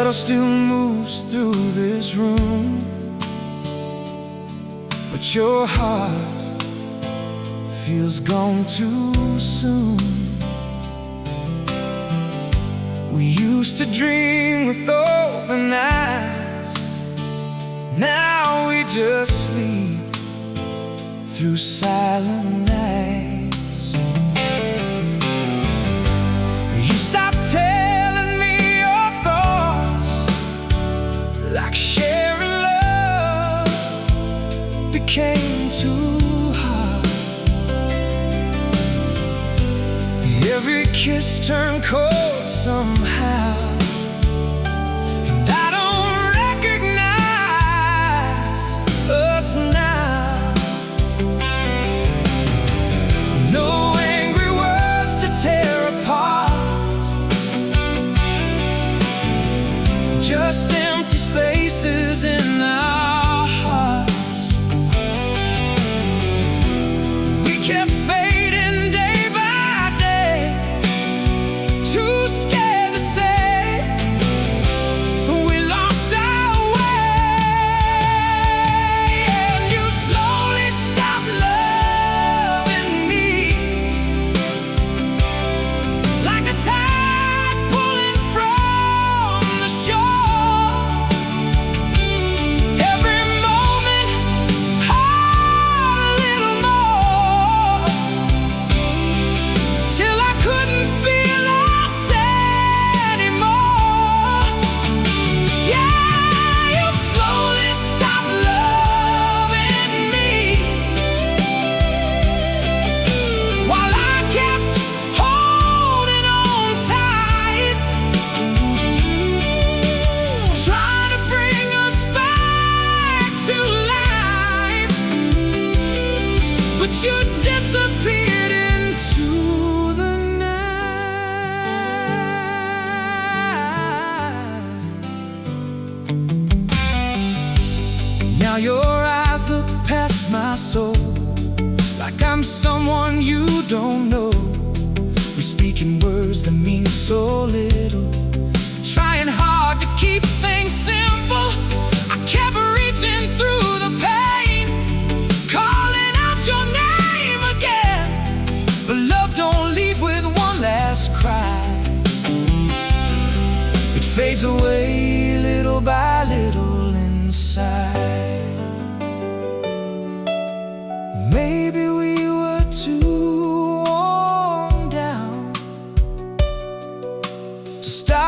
shadow still moves through this room, but your heart feels gone too soon. We used to dream with open eyes, now we just sleep through silent nights. You stopped telling me your thoughts, like sharing love became too hard. Every kiss turned cold somehow, and I don't recognize us now. No angry words to tear apart, just empty spaces in our hearts. We kept fading day by day, too scared to say we lost our way. And you slowly stopped loving me, like a tide pulling from the shore. Every moment hurt a little more, till I couldn't feel us anymore. Yeah, you slowly stopped loving me, while I kept holding on tight, trying to bring us back to life. But you disappeared into the night. Now your eyes look past my soul, like I'm someone you don't know. We're speaking words that mean so little, trying hard to keep things simple. I kept reaching through the pain, calling out your name again, but love don't leave with one last cry. It fades away little by little inside. Maybe we were too worn down to stop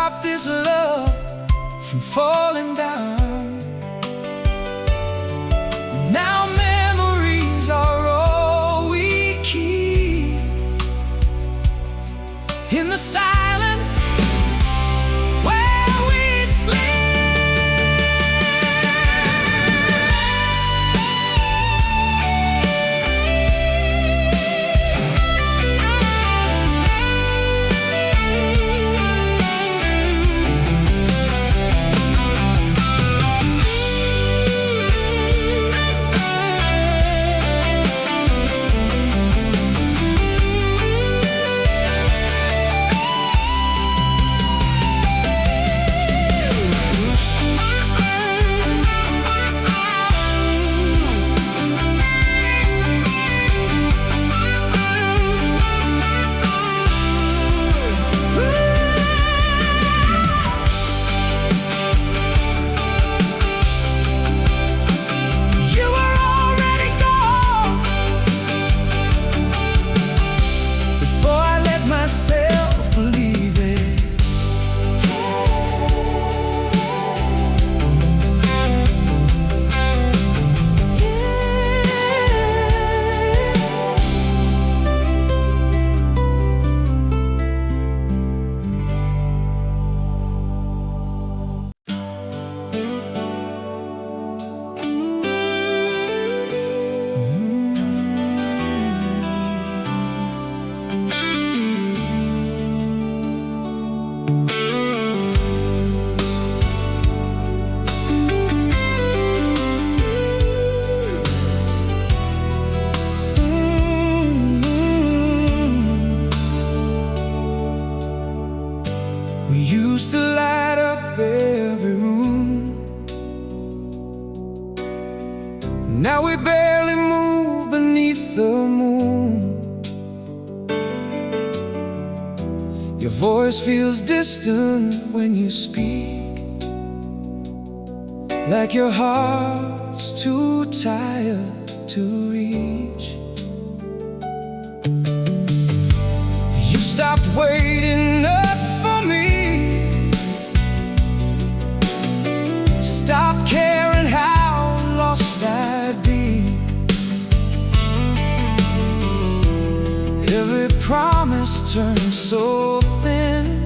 Now we barely move beneath the moon. Your voice feels distant when you speak, like your heart's too tired to reach. You stopped waiting up for me, stopped caring how lost I'd be. Every promise turned so thin,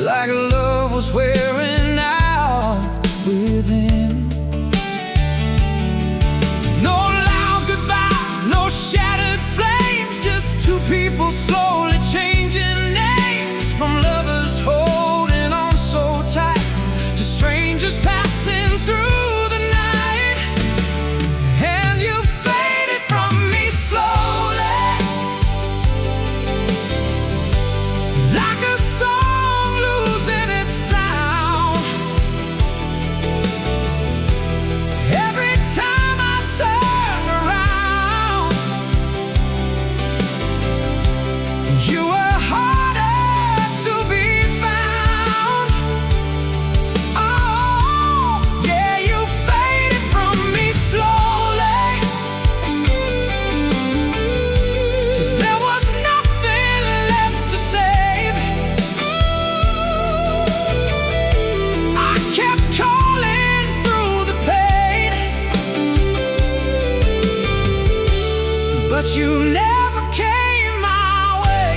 like love was wearing out within. No loud goodbye, no shattered flames, just two people slowly changing names. From lovers holding on so tight to strangers passing through the night. And you faded from me slowly, like a song losing its sound. Every time I turn around, you were harder to be found. Oh, yeah, you faded from me slowly, till there was nothing left to save. I kept calling through the pain, but you never came my way.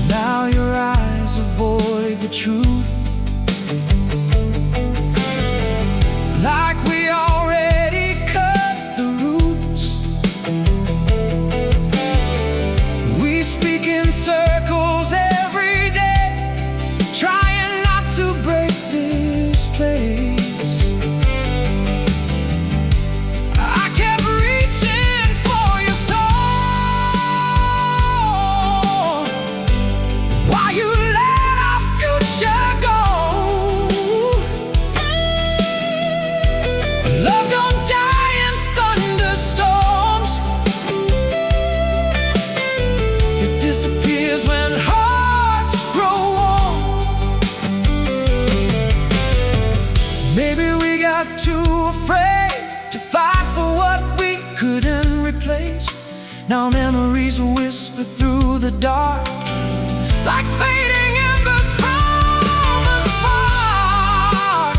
Now your eyes avoid the truth, like we already cut the roots. We speak in circles every day, trying not to break this place. I kept reaching for your soul, while you let our future go. Love don't die in thunderstorms, it disappears when hearts grow warm. Maybe we got too afraid to fight for what we couldn't replace. Now memories whisper through the dark, like fading embers from a spark.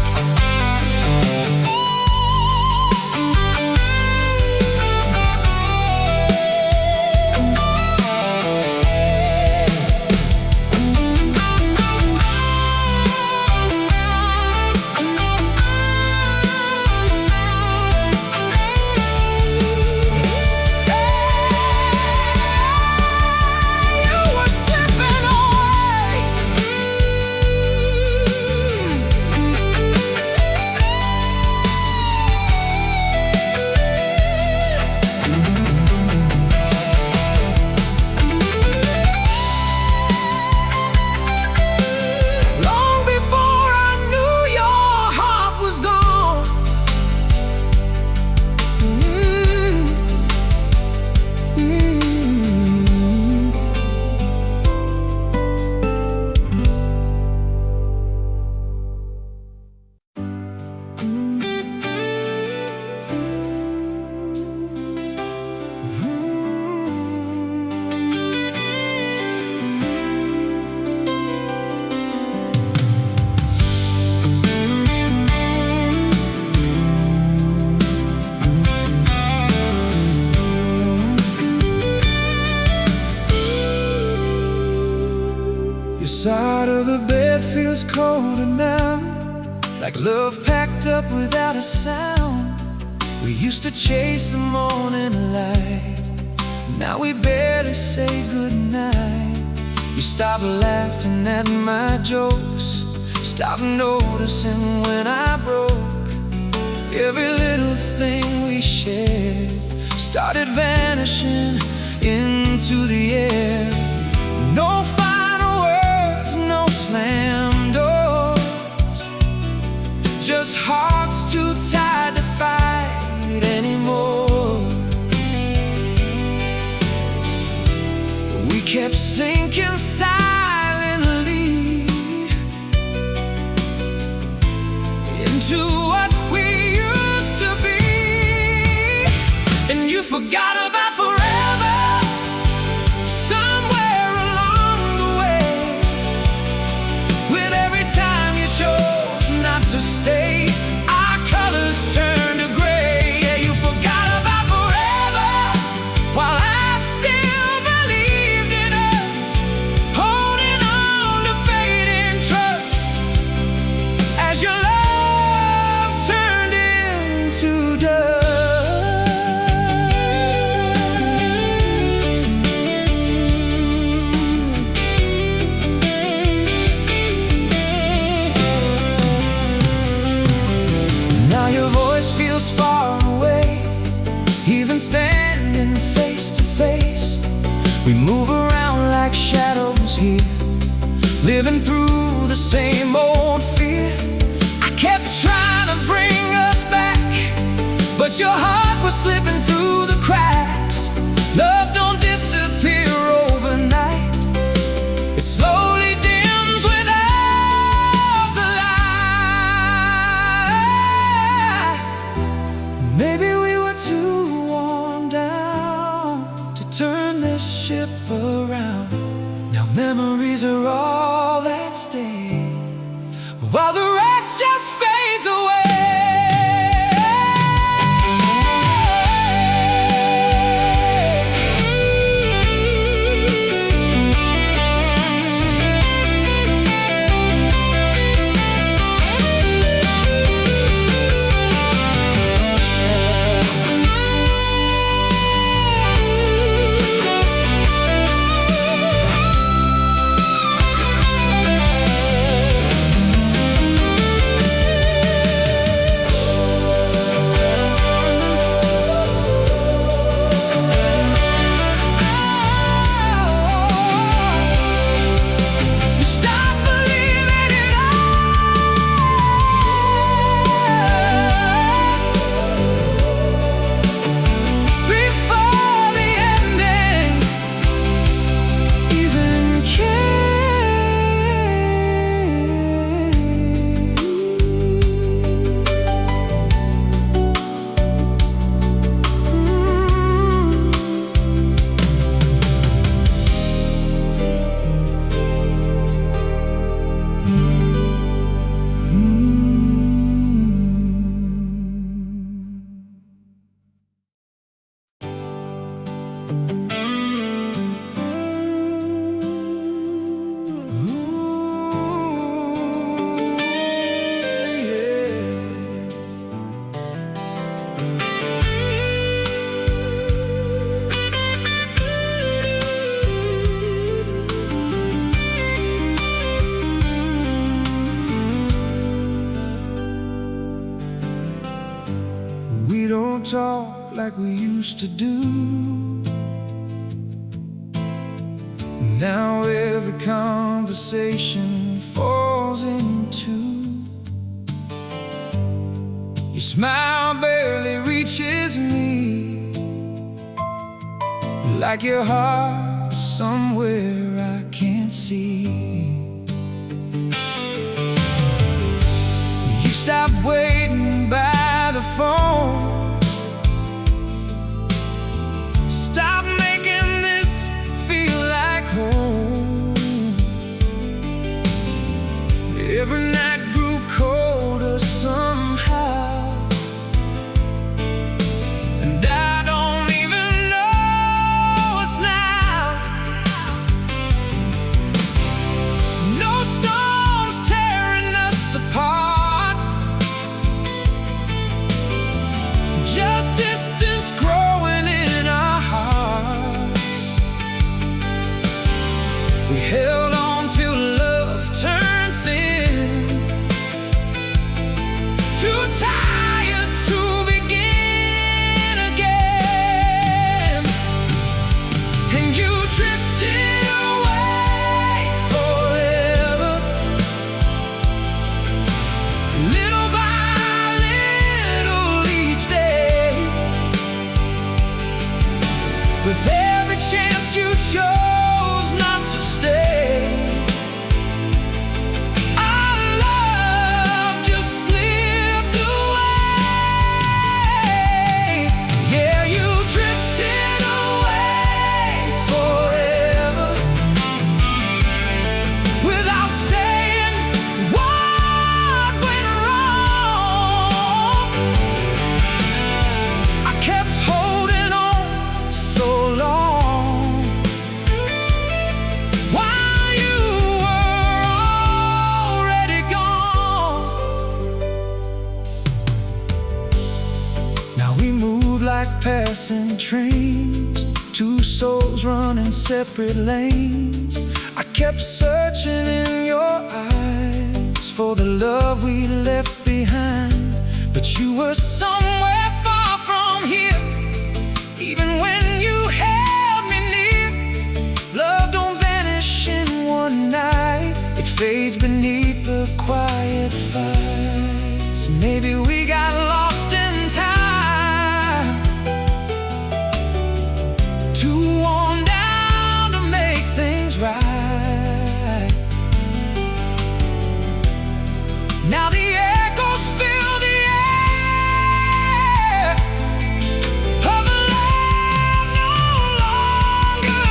You were slipping away. Long before I knew your heart was gone. Your side of the bed feels colder now, like love packed up without a sound. We used to chase the morning light, now we barely say goodnight. You stopped laughing at my jokes, stopped noticing when I broke. Every little thing we shared started vanishing into the air. No final words, sinking silently into what we used to be, and you forgot about forever somewhere along the way. With every time you chose not to stay, our colors turned to gray. Yeah, you forgot about forever while I still believed in us, holding on to fading trust as your love turned into dust. Now your voice feels far away, even standing face to face. We move around like shadows here, living through the same old fear. I kept trying to bring us back, but your heart was slipping through the cracks. Love don't disappear overnight, it slowly dims without the light. Maybe we were too worn down to turn this ship around. Now memories are all that stay, while the rest just fades away. We don't talk like we used to do. Now every conversation falls into your smile barely reaches me, like your heart somewhere I can't see. You stop waiting by the phone, stop making this feel like home. Every night grew colder somehow, and I don't even know us now. No storms tearing us apart, just distance growing in our hearts. We held on till love turned thin, too tired to begin again. And you drifted away forever, little by little each day. With every chance you chose not passing trains, two souls running separate lanes. I kept searching in your eyes for the love we left behind, but you were somewhere far from here. Even when you held me near, love don't vanish in one night. It fades beneath the quiet fights. Maybe we got lost in time, too worn down to make things right. Now the echoes fill the air of a love no longer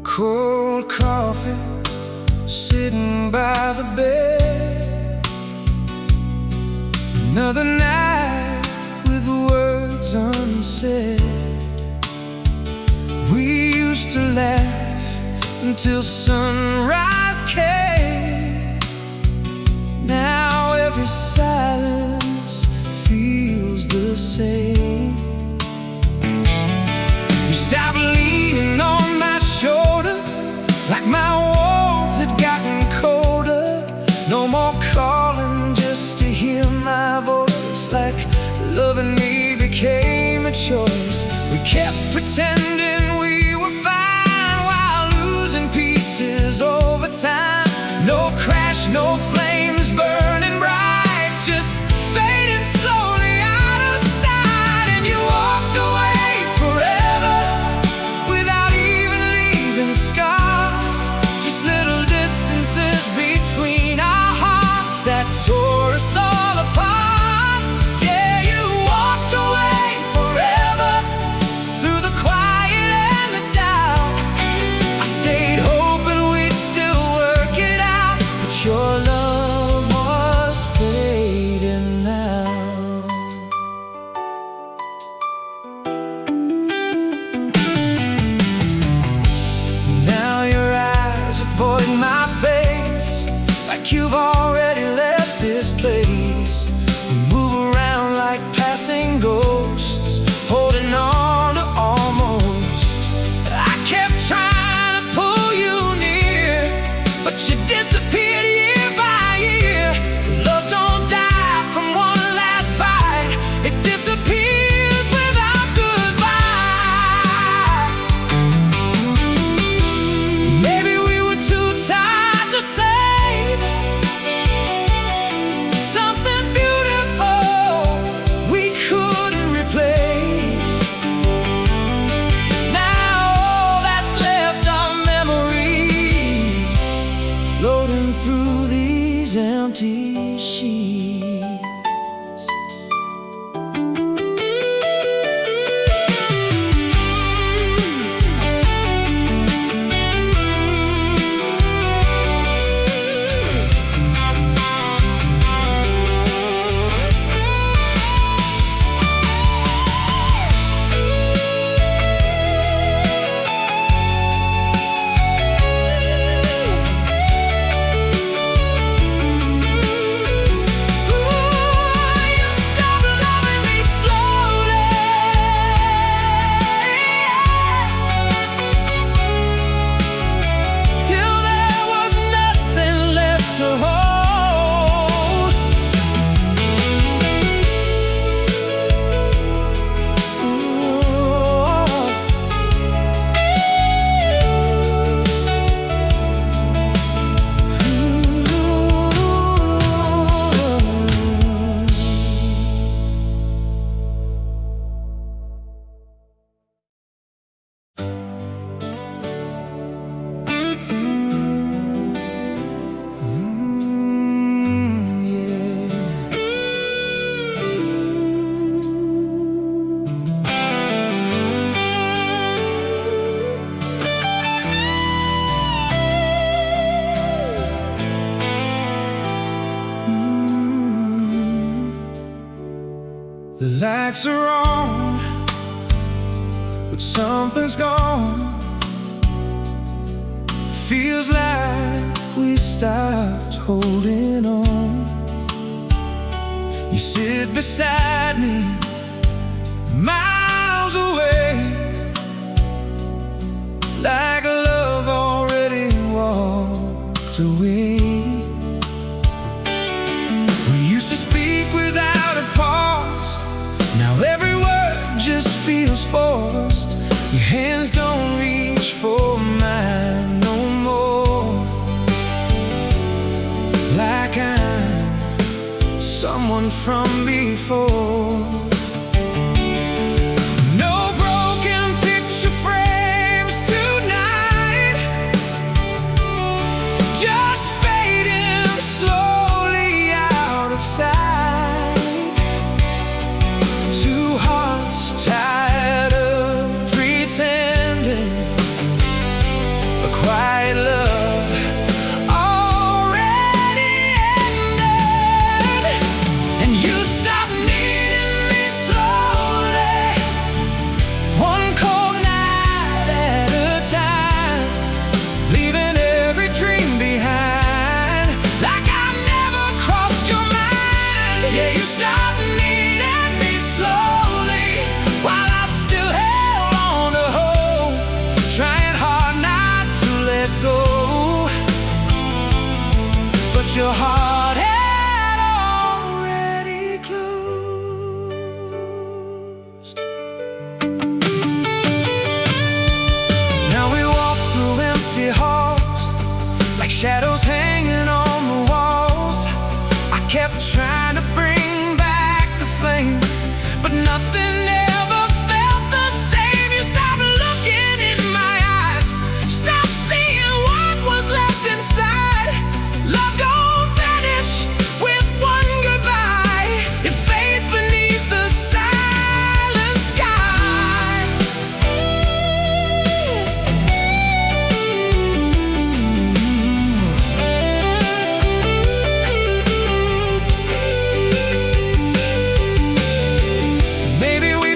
cold coffee sitting by the bed. Another night with words unsaid. We used to laugh until sunrise came. Now every silence feels the same. You stopped leaning on my shoulder, like my warmth had gotten colder. No more calling just to hear my voice, like loving me became a choice. We kept pretending we were fine while losing pieces over time. No crash, no flames burning bright, just fading slowly out of sight. And you walked away forever without even leaving scars, just little distances between our hearts that tore us all apart. Yeah, you walked away forever through the quiet and the doubt. I stayed hoping we'd still work it out, but your love was fading now. Now your eyes avoid my face, like you've already left this place. We move around like passing ghosts, holding on to almost. I kept trying to pull you near, but you disappeared year by year. Love don't die from one last fight, it disappears without goodbye. Maybe we were too tired to say something beautiful we couldn't sheets. The lights are on, but something's gone. Feels like we stopped holding on. You sit beside me, miles away, like love already walked away. We used to speak without a pause. Now every word just feels forced. Your hands don't reach for mine no more, like I'm someone from before. No broken picture frames tonight, just fading slowly out of sight. Two hearts tired of pretending, a quiet love already ended. And you stopped needing me slowly, one cold night at a time, leaving every dream behind, like I never crossed your mind. Yeah, you stopped needing me slowly, while I still held on to hope, trying hard not to let go. But your heart had already closed. Now we walk through empty halls, like shadows hanging on the walls. I kept trying to bring back the flame, but nothing ever felt the same. You stopped looking in my eyes, stopped seeing what was left inside. Love don't vanish with one goodbye, it fades beneath the silent sky. Maybe we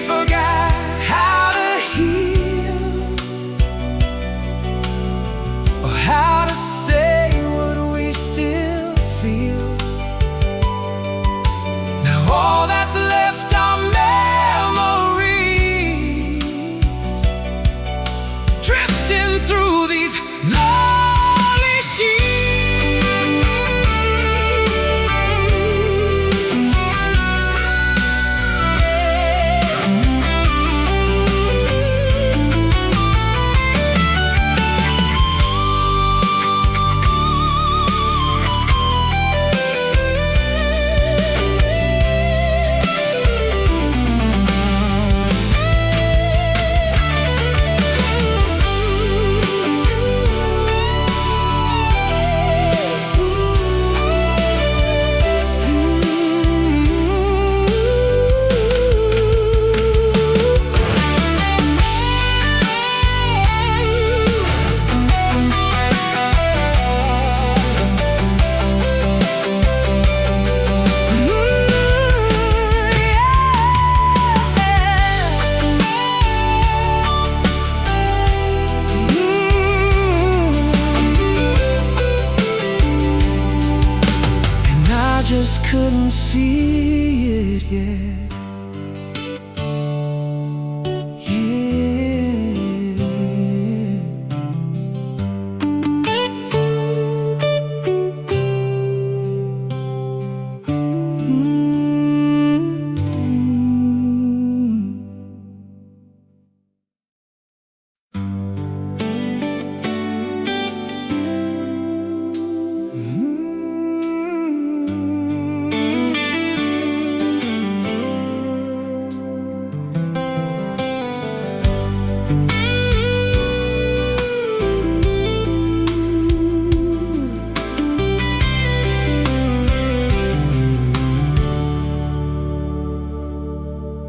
see it yet.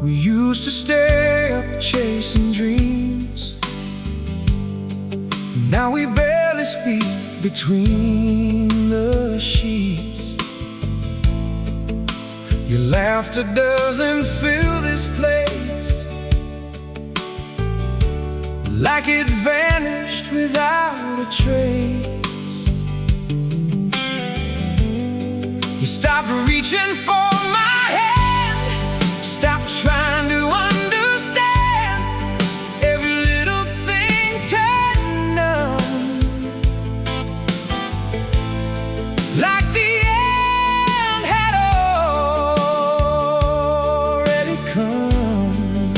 We used to stay up chasing dreams. Now we barely speak between the sheets. Your laughter doesn't fill this place, like it vanished without a trace. You stopped reaching for my hand, stopped trying to understand. Every little thing turned numb, like the end had already come.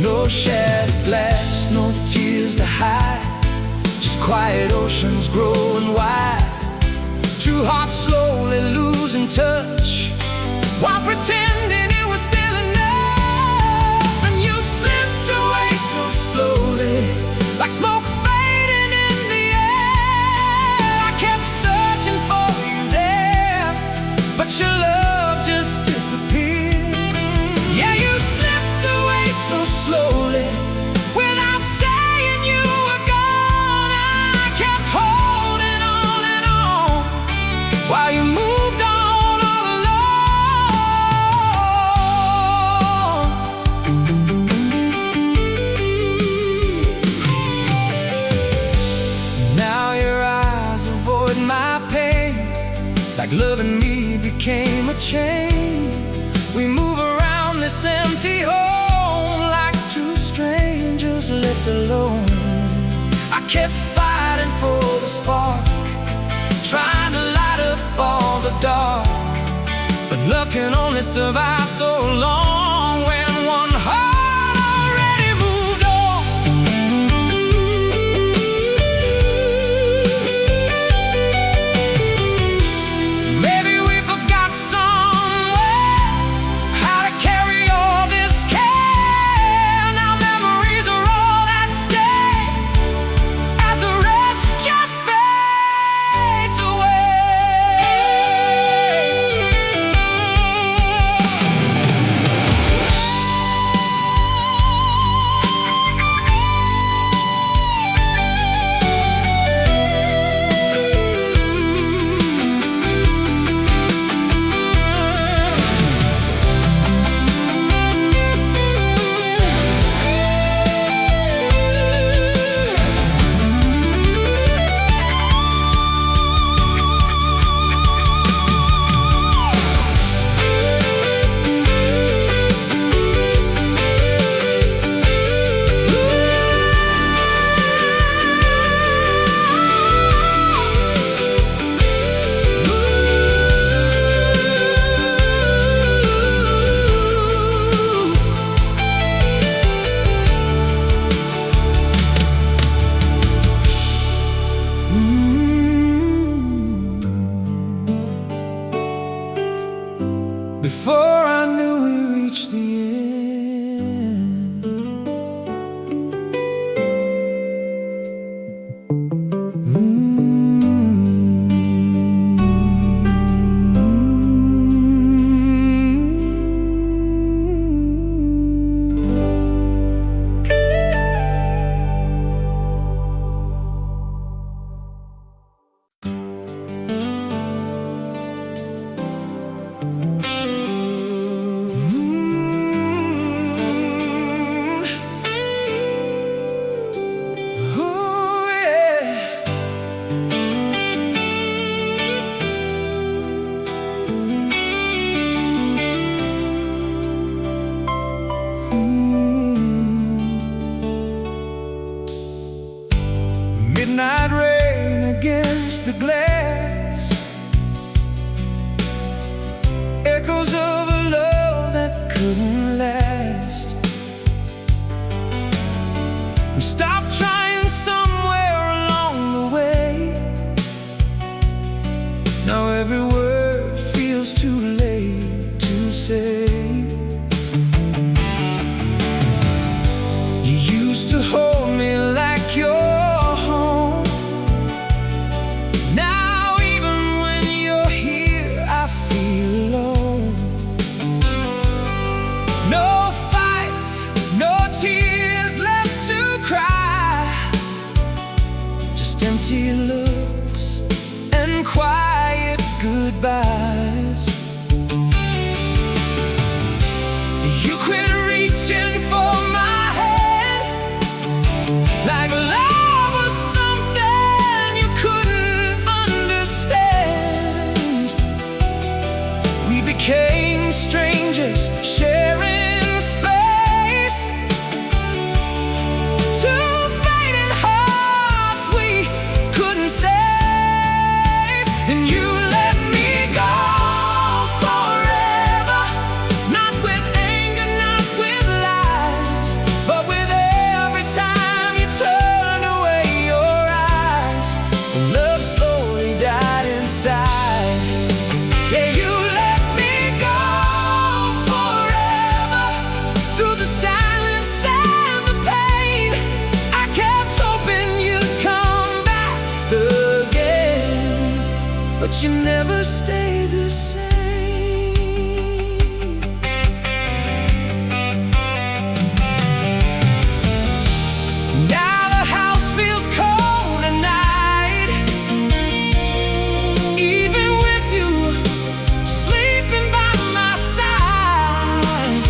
No shattered glass, no tears to hide, just quiet oceans growing wide. Two hearts slowly losing touch, while pretending it was still enough. And you slipped away so slowly, like smoke fading in the air. I kept searching for you there, but your love just disappeared. Yeah, you slipped away so slowly, without saying you were gone. I kept holding on and on, while you moved on all alone. Now your eyes avoid my pain, like loving me became a chain. We move around this empty home like two strangers left alone. I kept fighting for the spark, trying to light up all the dark, but love can only survive so long when one heart already moved on. Maybe we forgot somewhere how to carry all this care. Now memories are all that stay, as the rest just fades away. Before I knew we reached the end. couldn't last. We stopped trying somewhere along the way. Now every word feels too late to say. You used to hold me like your home. Now even when you're here, I feel alone. No fights, no tears left to cry, just empty looks and quiet goodbyes. You quit reaching for my hand, like love was something you couldn't understand. We became strangers, sharing space, two fading hearts we couldn't save. And you let me go forever, not with anger, not with lies, but with every time you turned away your eyes. Love slowly died inside. Yeah, you let me go forever, through the silence and the pain. I kept hoping you'd come back again, but you never stay the same. Now the house feels cold at night, even with you sleeping by my side.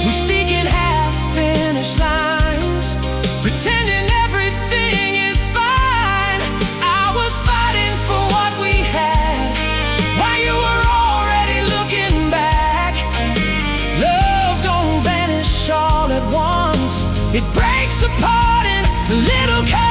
We speak in half-finished lines, pretending everything is fine. I was fighting for what we had, while you were already looking back. Love don't vanish all at once, it breaks apart in little cuts.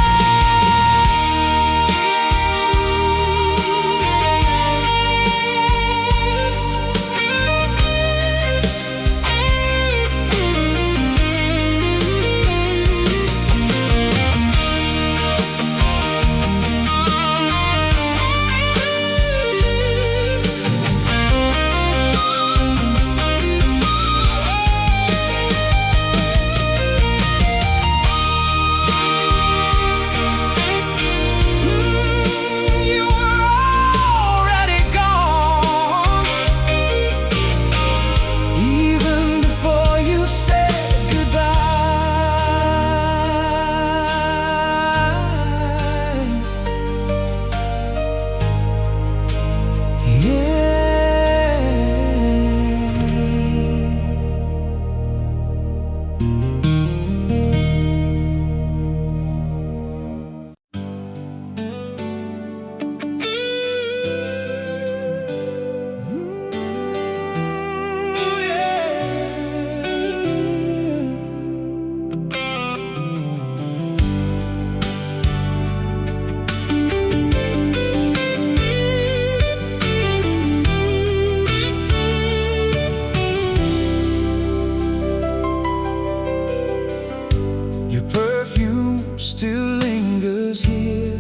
You were already gone, even before you said goodbye. Yeah. Your perfume still lingers here,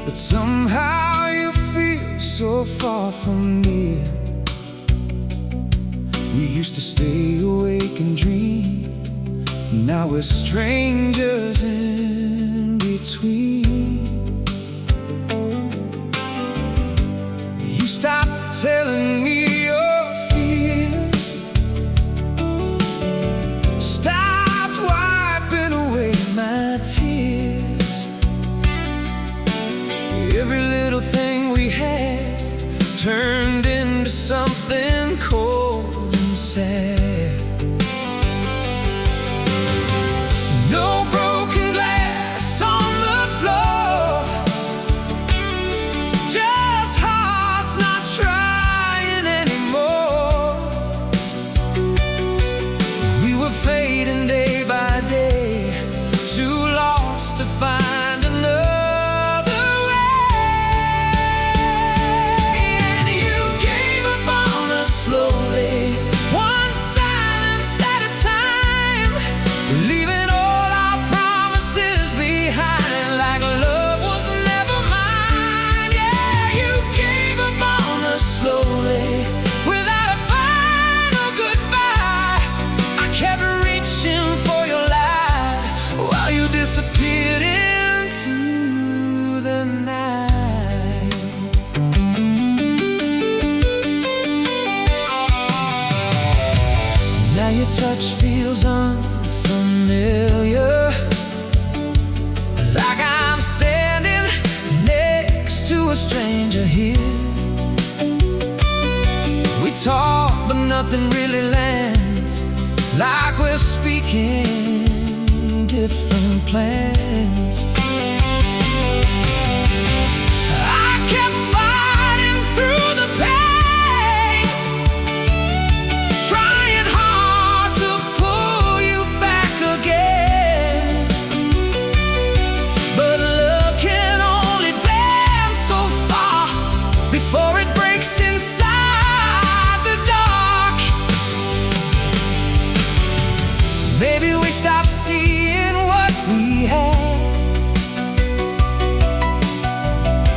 but somehow you feel so far from near. We used to stay awake and dream, now we're strangers in between. You stopped telling me your fears, stopped wiping away my tears. Every little thing we had turned into something cold and sad. No broken glass on the floor, just hearts not trying approach feels unfamiliar, like I'm standing next to a stranger here. We talk, but nothing really lands, like we're speaking different plans. I kept fighting through the pain, trying hard to pull you back again. But love can only bend so far before it breaks inside the dark. Maybe we stopped seeing what we had,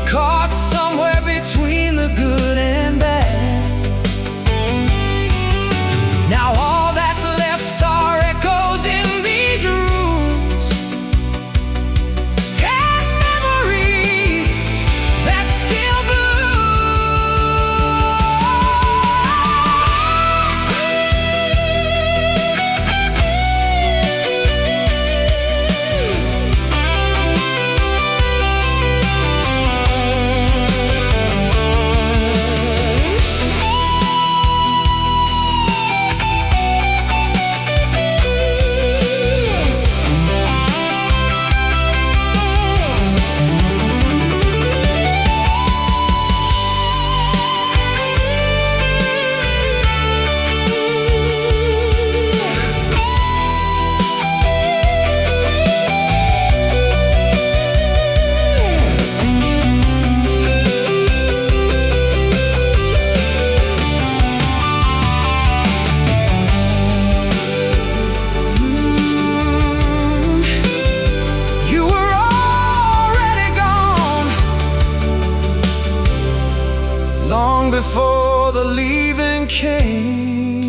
caught somewhere between the good and bad. Now all that's left are echoes in these rooms, and memories that still long before the leaving came.